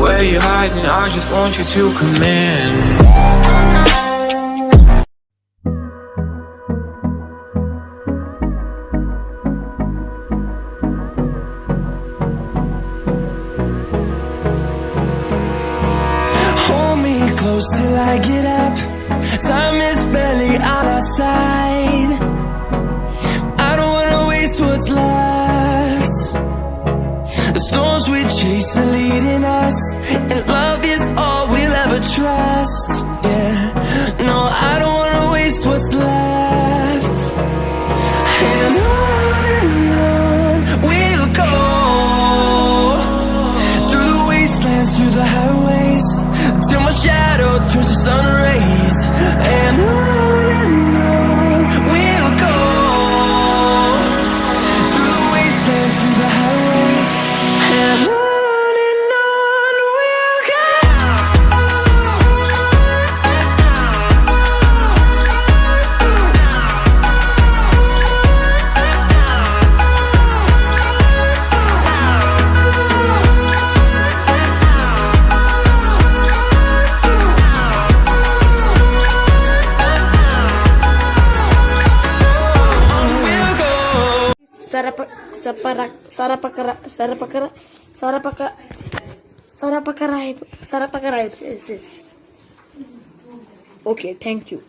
where you hiding? I just want you to come in. Hold me close till I get up. Time is barely on our side. I don't wanna waste what's left. The storms we chase are leading us, and love is all we'll ever trust. Yeah, no, I don't wanna waste what's left. And on we'll go, through the wastelands, through the highways, till my shadow turns to sun rays. And on we'll go, through the wastelands, through the highways. And on we'll go. Sarapakara. Okay, thank you.